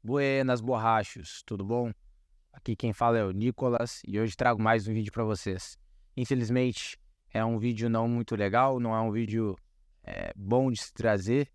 Buenas, borrachos, tudo bom? Aqui quem fala é o Nicolas e hoje trago mais um vídeo para vocês. Infelizmente, é um vídeo não muito legal, não é um vídeo bom de se trazer,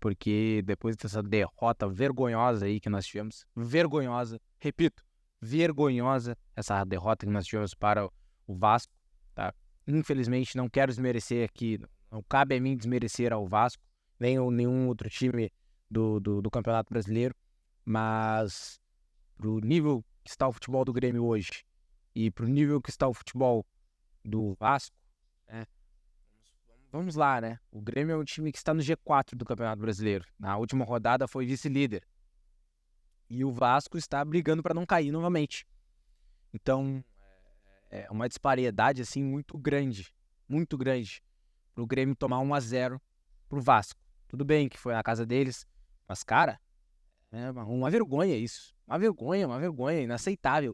porque depois dessa derrota vergonhosa aí que nós tivemos, vergonhosa, repito, vergonhosa essa derrota que nós tivemos para o Vasco, tá? Infelizmente, não quero desmerecer aqui, não cabe a mim desmerecer ao Vasco, nem nenhum outro time do Campeonato Brasileiro, mas pro nível que está o futebol do Grêmio hoje e pro nível que está o futebol do Vasco, né? Vamos lá, né? O Grêmio é um time que está no G4 do Campeonato Brasileiro. Na última rodada foi vice-líder. E o Vasco está brigando para não cair novamente. Então, é uma disparidade assim muito grande pro Grêmio tomar 1-0 pro Vasco. Tudo bem que foi na casa deles, mas cara, é uma vergonha isso. Uma vergonha. Inaceitável.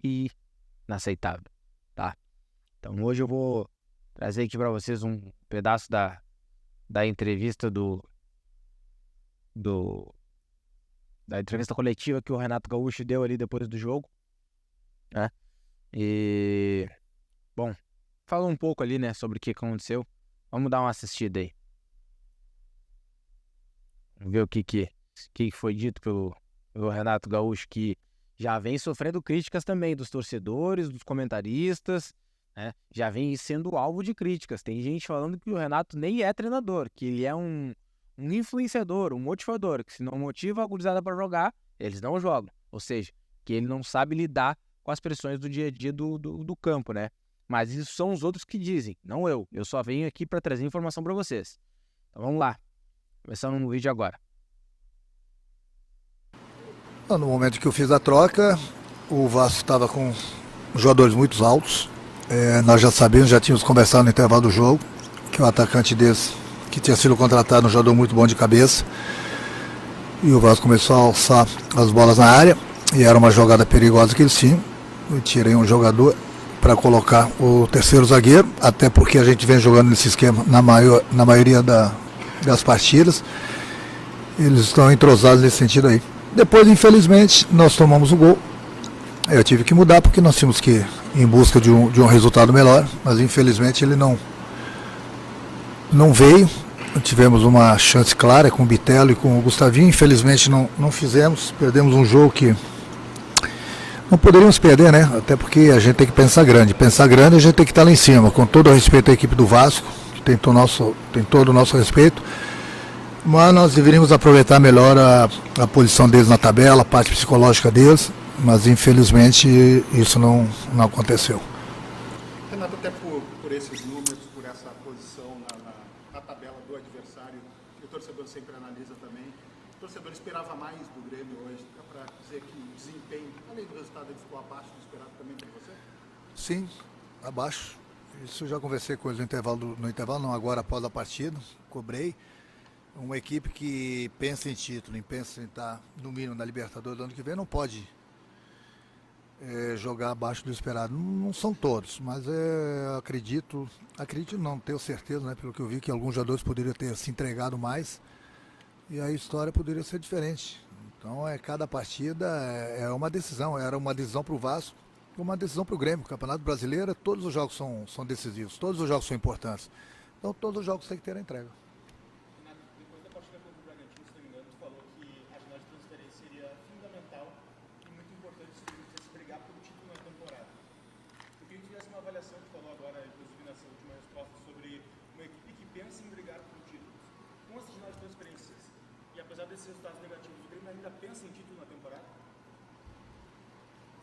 Inaceitável, tá? Então hoje eu vou trazer aqui para vocês um pedaço da entrevista da entrevista coletiva que o Renato Gaúcho deu ali depois do jogo, né? E, bom, fala um pouco ali, né, sobre o que aconteceu. Vamos dar uma assistida aí. Vamos ver o que foi dito pelo Renato Gaúcho, que já vem sofrendo críticas também dos torcedores, dos comentaristas, né? Já vem sendo alvo de críticas. Tem gente falando que o Renato nem é treinador, que ele é um influenciador, um motivador, que se não motiva a gurizada para jogar, eles não jogam. Ou seja, que ele não sabe lidar com as pressões do dia a dia do campo, né? Mas isso são os outros que dizem, não eu. Eu só venho aqui para trazer informação para vocês. Então vamos lá. Começando no vídeo agora. No momento que eu fiz a troca, o Vasco estava com jogadores muito altos. Nós já sabíamos, já tínhamos conversado no intervalo do jogo, que o atacante desse, que tinha sido contratado, um jogador muito bom de cabeça. E o Vasco começou a alçar as bolas na área, e era uma jogada perigosa que eles tinham. Eu tirei um jogador para colocar o terceiro zagueiro, até porque a gente vem jogando nesse esquema na maioria das partidas. Eles estão entrosados nesse sentido aí. Depois, infelizmente, nós tomamos o gol. Eu tive que mudar porque nós tínhamos que ir em busca de um resultado melhor, mas infelizmente ele não veio. Tivemos uma chance clara com o Bitelo e com o Gustavinho, infelizmente não fizemos, perdemos um jogo que não poderíamos perder, né? Até porque a gente tem que pensar grande. Pensar grande a gente tem que estar lá em cima, com todo o respeito à equipe do Vasco, que tem todo o nosso respeito. Mas nós deveríamos aproveitar melhor a posição deles na tabela, a parte psicológica deles, mas infelizmente isso não aconteceu. Renato, até por esses números, por essa posição na tabela do adversário, que o torcedor sempre analisa também, o torcedor esperava mais do Grêmio hoje, dá para dizer que o desempenho, além do resultado, ele ficou abaixo do esperado também para você? Sim, abaixo. Isso eu já conversei com eles no intervalo, não agora após a partida, cobrei. Uma equipe que pensa em título, pensa em estar no mínimo na Libertadores do ano que vem, não pode jogar abaixo do esperado. Não são todos, mas acredito não, tenho certeza, né, pelo que eu vi, que alguns jogadores poderiam ter se entregado mais e a história poderia ser diferente. Então cada partida é uma decisão, era uma decisão para o Vasco, uma decisão para o Grêmio. O Campeonato Brasileiro, todos os jogos são decisivos, todos os jogos são importantes. Então todos os jogos têm que ter a entrega. Desses resultados negativos, o Grêmio ainda pensa em título na temporada?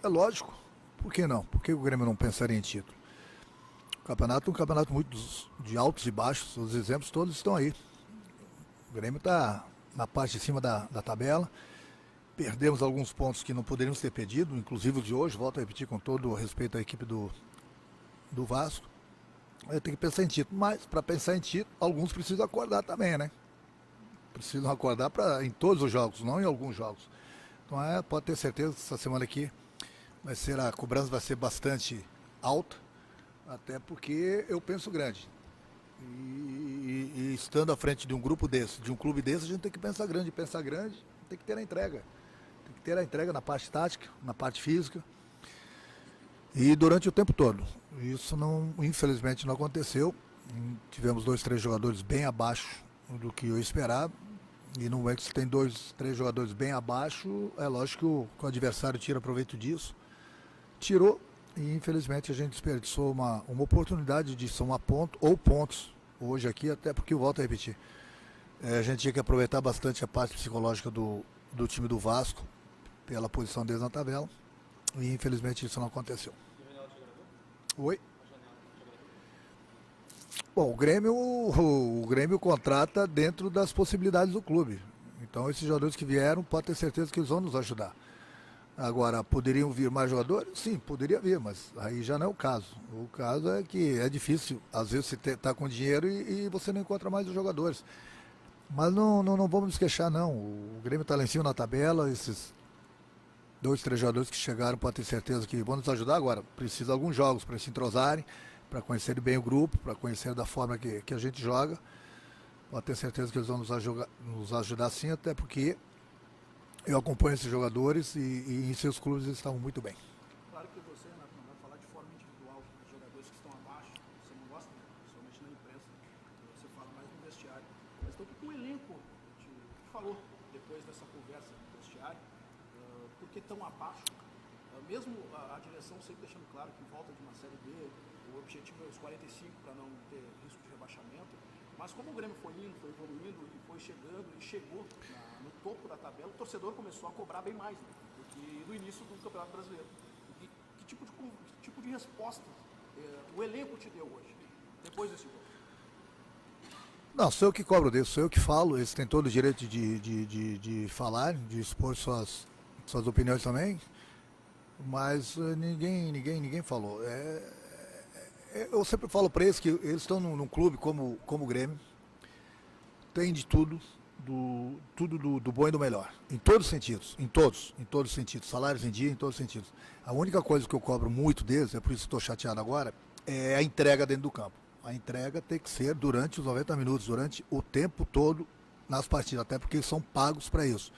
É lógico. Por que não? Por que o Grêmio não pensaria em título? O campeonato é um campeonato muito de altos e baixos. Os exemplos todos estão aí. O Grêmio está na parte de cima da tabela. Perdemos alguns pontos que não poderíamos ter perdido, inclusive o de hoje. Volto a repetir com todo o respeito à equipe do Vasco. Eu tenho que pensar em título. Mas para pensar em título, alguns precisam acordar também, né? Precisam acordar em todos os jogos, não em alguns jogos. Então pode ter certeza que essa semana aqui a cobrança vai ser bastante alta, até porque eu penso grande. E estando à frente de um grupo desse, de um clube desse, a gente tem que pensar grande. Pensar grande tem que ter a entrega. Tem que ter a entrega na parte tática, na parte física. E durante o tempo todo. Isso não, infelizmente não aconteceu. Tivemos 2, 3 jogadores bem abaixo do que eu esperava. E no momento que você tem 2, 3 jogadores bem abaixo, é lógico que o adversário tira proveito disso. Tirou e infelizmente a gente desperdiçou uma oportunidade de somar ponto ou pontos hoje aqui, até porque eu volto a repetir. A gente tinha que aproveitar bastante a parte psicológica do time do Vasco, pela posição deles na tabela. E infelizmente isso não aconteceu. Oi? Bom, o Grêmio contrata dentro das possibilidades do clube. Então esses jogadores que vieram, pode ter certeza que eles vão nos ajudar. Agora, poderiam vir mais jogadores? Sim, poderia vir, mas aí já não é o caso. O caso é que é difícil, às vezes você está com dinheiro e você não encontra mais os jogadores. Mas não vamos nos queixar, não. O Grêmio está lá em cima na tabela, esses 2, 3 jogadores que chegaram, pode ter certeza que vão nos ajudar. Agora, precisa de alguns jogos para se entrosarem, para conhecerem bem o grupo, para conhecer da forma que a gente joga. Pode ter certeza que eles vão nos ajudar sim, até porque eu acompanho esses jogadores e em seus clubes eles estavam muito bem. Claro que você, Renato, não vai falar de forma individual dos jogadores que estão abaixo, você não gosta, né? Principalmente na imprensa, você fala mais no vestiário. Mas então o que o elenco te falou depois dessa conversa no vestiário? Por que tão abaixo? Mesmo a direção sempre deixando claro que em volta de uma Série B, o objetivo é os 45 para não ter risco de rebaixamento. Mas como o Grêmio foi indo, foi evoluindo e foi chegando e chegou no topo da tabela, o torcedor começou a cobrar bem mais, né, do que no início do Campeonato Brasileiro. E que tipo de resposta o elenco te deu hoje, depois desse jogo? Não, sou eu que cobro deles, sou eu que falo, eles têm todo o direito de falar, de expor suas opiniões também, mas ninguém falou. Eu sempre falo para eles que eles estão num clube como o Grêmio, tem de tudo, do bom e do melhor, em todos os sentidos, em todos os sentidos, salários em dia, em todos os sentidos. A única coisa que eu cobro muito deles, é por isso que estou chateado agora, é a entrega dentro do campo. A entrega tem que ser durante os 90 minutos, durante o tempo todo nas partidas, até porque eles são pagos para isso.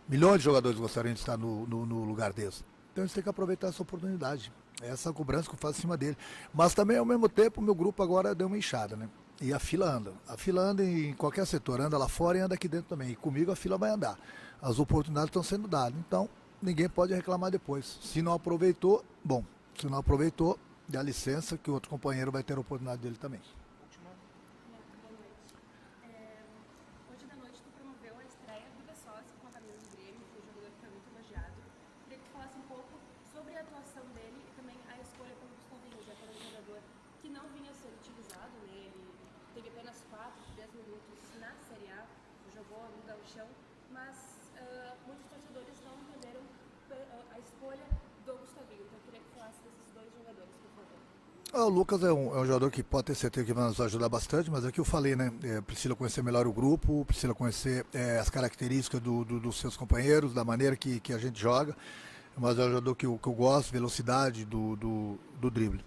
Milhões de jogadores gostariam de estar no lugar deles. Então eles têm que aproveitar essa oportunidade. Essa cobrança que eu faço em cima dele. Mas também, ao mesmo tempo, o meu grupo agora deu uma inchada, né? E a fila anda. A fila anda em qualquer setor, anda lá fora e anda aqui dentro também. E comigo a fila vai andar. As oportunidades estão sendo dadas. Então, ninguém pode reclamar depois. Se não aproveitou, bom. Se não aproveitou, dá licença que o outro companheiro vai ter a oportunidade dele também. Hoje da noite tu promoveu a estreia do Bessosi com a camisa do Grêmio, foi um jogador que foi muito elogiado. Queria que tu falasse um pouco sobre a atuação dele e também a escolha pelo Gustavinho, já que era um jogador que não vinha sendo utilizado, né? Ele teve apenas 4, 10 minutos na Série A, jogou no Gauchão, mas muitos torcedores não entenderam a escolha do Gustavinho. Então eu queria que tu falasse desses dois jogadores, por favor. O Lucas é um jogador que pode ter certeza que vai nos ajudar bastante, mas é o que eu falei, né? Precisa conhecer melhor o grupo, precisa conhecer as características dos seus companheiros, da maneira que a gente joga. Mas é um jogador que eu gosto, velocidade do drible.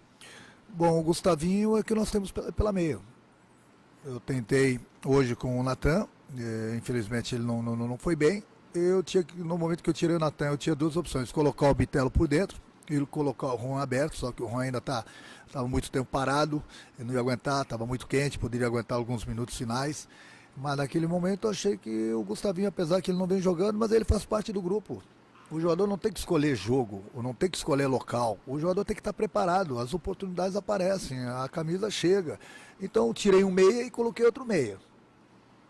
Bom, o Gustavinho é que nós temos pela meia. Eu tentei hoje com o Natan, infelizmente ele não foi bem. No momento que eu tirei o Natan, eu tinha duas opções: colocar o Bitelo por dentro e colocar o Juan aberto, só que o Juan ainda estava muito tempo parado, ele não ia aguentar, estava muito quente, poderia aguentar alguns minutos finais. Mas naquele momento eu achei que o Gustavinho, apesar que ele não vem jogando, mas ele faz parte do grupo. O jogador não tem que escolher jogo, ou não tem que escolher local. O jogador tem que estar preparado, as oportunidades aparecem, a camisa chega. Então eu tirei um meia e coloquei outro meia.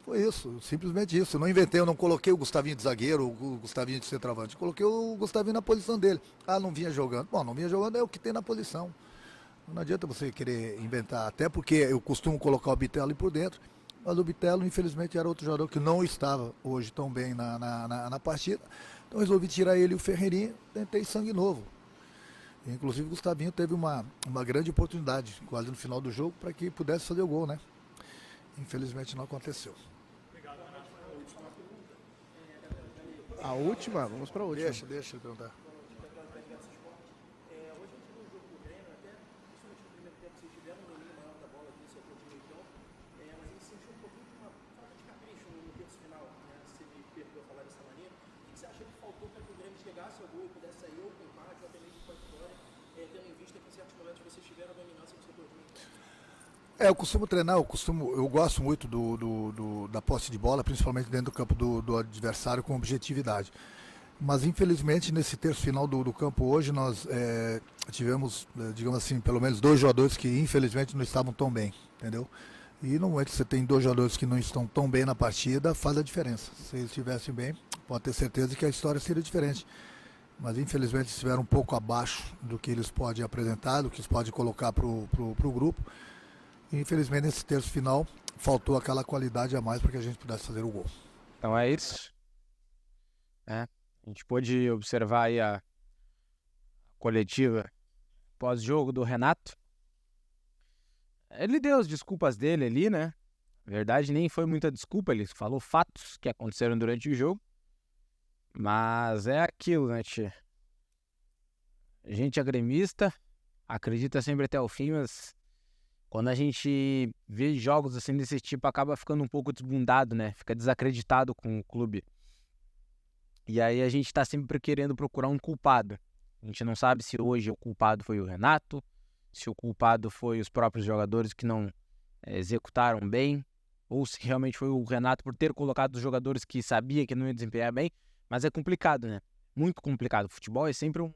Foi isso, simplesmente isso. Eu não inventei, eu não coloquei o Gustavinho de zagueiro, o Gustavinho de centroavante. Eu coloquei o Gustavinho na posição dele. Ah, não vinha jogando. Bom, não vinha jogando é o que tem na posição. Não adianta você querer inventar, até porque eu costumo colocar o Bitelo ali por dentro. Mas o Bitelo, infelizmente, era outro jogador que não estava hoje tão bem na partida. Então resolvi tirar ele e o Ferreirinha, tentei sangue novo. Inclusive o Gustavinho teve uma grande oportunidade, quase no final do jogo, para que pudesse fazer o gol, né? Infelizmente não aconteceu. Obrigado, Renato. A última? Vamos para a última. Deixa eu perguntar. Hoje a gente viu o jogo do Grêmio, até principalmente no primeiro tempo, vocês tiveram um domínio maior da bola aqui no setor de meio campo, Eu costumo treinar, eu gosto muito da posse de bola, principalmente dentro do campo do adversário, com objetividade. Mas infelizmente nesse terço final do campo hoje nós tivemos, digamos assim, pelo menos 2 jogadores que infelizmente não estavam tão bem, entendeu? E no momento que você tem 2 jogadores que não estão tão bem na partida, faz a diferença. Se eles estivessem bem, pode ter certeza que a história seria diferente. Mas infelizmente estiveram um pouco abaixo do que eles podem apresentar, do que eles podem colocar para o grupo. E infelizmente nesse terço final faltou aquela qualidade a mais para que a gente pudesse fazer o gol. Então é isso. A gente pôde observar aí a coletiva pós-jogo do Renato. Ele deu as desculpas dele ali, né? Na verdade, nem foi muita desculpa, ele falou fatos que aconteceram durante o jogo. Mas é aquilo, né, tia? A gente é gremista, acredita sempre até o fim, mas quando a gente vê jogos assim desse tipo, acaba ficando um pouco desbundado, né? Fica desacreditado com o clube. E aí a gente tá sempre querendo procurar um culpado. A gente não sabe se hoje o culpado foi o Renato, se o culpado foi os próprios jogadores que não executaram bem, ou se realmente foi o Renato por ter colocado os jogadores que sabia que não ia desempenhar bem. Mas é complicado, né? Muito complicado. O futebol é sempre muito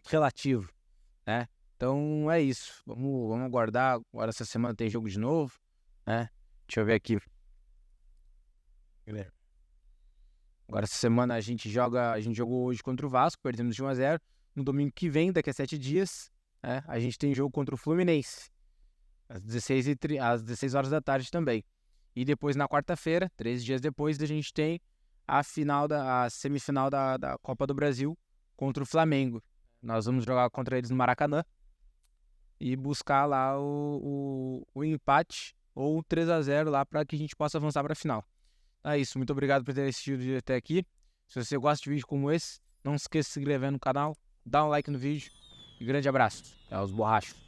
relativo, né? Então é isso. Vamos aguardar. Agora essa semana tem jogo de novo, né? Deixa eu ver aqui. Agora essa semana a gente jogou hoje contra o Vasco, perdemos de 1-0. No domingo que vem, daqui a 7 dias, né, a gente tem jogo contra o Fluminense, às 16 horas da tarde também. E depois na quarta-feira, 13 dias depois, a gente tem a semifinal da Copa do Brasil contra o Flamengo. Nós vamos jogar contra eles no Maracanã e buscar lá o empate ou 3-0 lá para que a gente possa avançar para a final. É isso, muito obrigado por ter assistido o vídeo até aqui. Se você gosta de vídeo como esse, não se esqueça de se inscrever no canal, dá um like no vídeo e grande abraço. É os borrachos.